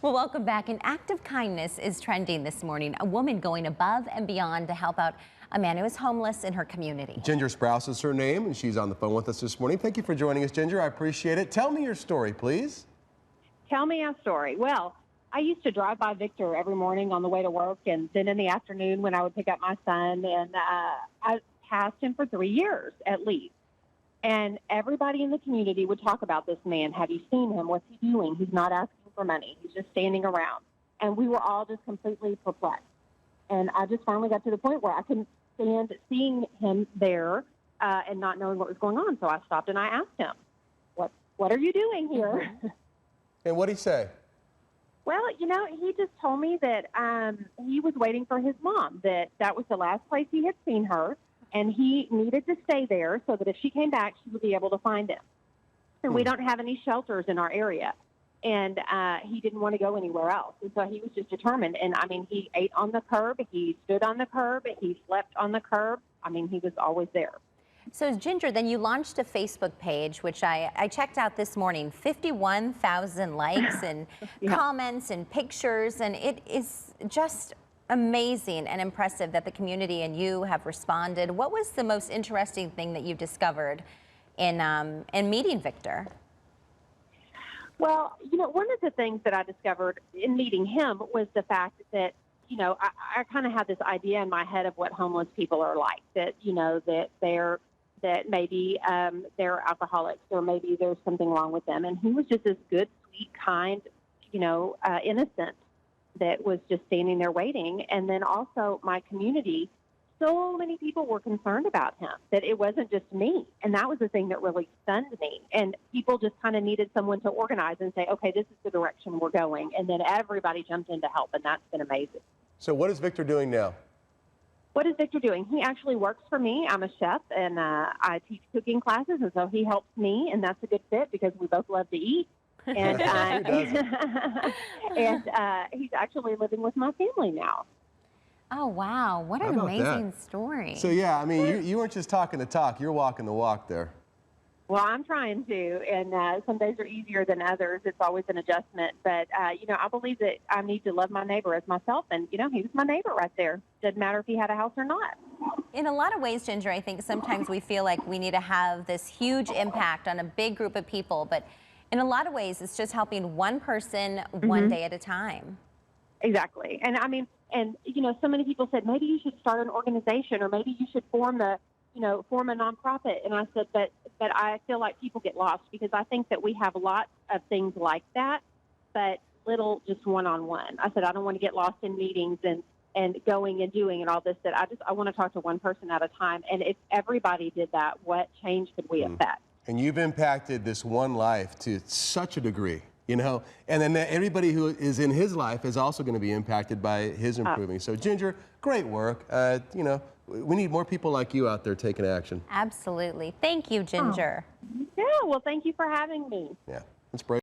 Well, welcome back. An act of kindness is trending this morning. A woman going above and beyond to help out a man who is homeless in her community. Ginger Sprouse is her name, and she's on the phone with us this morning. Thank you for joining us, Ginger. I appreciate it. Tell me your story, please. Tell me a story. Well, I used to drive by Victor every morning on the way to work, and then in the afternoon when I would pick up my son, and I passed him for 3 years at least. And everybody in the community would talk about this man. Have you seen him? What's he doing? He's not asking for money. He's just standing around. And we were all just completely perplexed. And I just finally got to the point where I couldn't stand seeing him there and not knowing what was going on. So I stopped and I asked him, what are you doing here? And what'd he say? Well, he just told me that he was waiting for his mom, that was the last place he had seen her, and he needed to stay there so that if she came back, she would be able to find him. And we don't have any shelters in our area, and he didn't want to go anywhere else. And so he was just determined. And, he ate on the curb, he stood on the curb, he slept on the curb. He was always there. So, Ginger, then you launched a Facebook page, which I checked out this morning, 51,000 likes and comments and pictures, and it is just amazing and impressive that the community and you have responded. What was the most interesting thing that you discovered in meeting Victor? Well, one of the things that I discovered in meeting him was the fact that, I kind of had this idea in my head of what homeless people are like, that maybe they're alcoholics or maybe there's something wrong with them. And he was just this good, sweet, kind, innocent that was just standing there waiting. And then also my community, so many people were concerned about him, that it wasn't just me. And that was the thing that really stunned me. And people just kind of needed someone to organize and say, okay, this is the direction we're going. And then everybody jumped in to help, and that's been amazing. So what is Victor doing now? What is Victor doing? He actually works for me. I'm a chef, and I teach cooking classes, and so he helps me, and that's a good fit because we both love to eat. And he's actually living with my family now. Oh, wow. What an amazing story. So, yeah, you weren't just talking the talk. You're walking the walk there. Well, I'm trying to, and some days are easier than others. It's always an adjustment. But, I believe that I need to love my neighbor as myself. And, he was my neighbor right there. Doesn't matter if he had a house or not. In a lot of ways, Ginger, I think sometimes we feel like we need to have this huge impact on a big group of people. But in a lot of ways, it's just helping one person one day at a time. Exactly. And, so many people said, maybe you should start an organization or maybe you should form a nonprofit. And I said, but I feel like people get lost because I think that we have lots of things like that, but little just one-on-one. I said, I don't want to get lost in meetings and going and doing and all this, that I want to talk to one person at a time. And if everybody did that, what change could we affect? And you've impacted this one life to such a degree, and then everybody who is in his life is also going to be impacted by his improving. So, Ginger, great work. We need more people like you out there taking action. Absolutely. Thank you, Ginger. Yeah, well, thank you for having me. Yeah, let's break.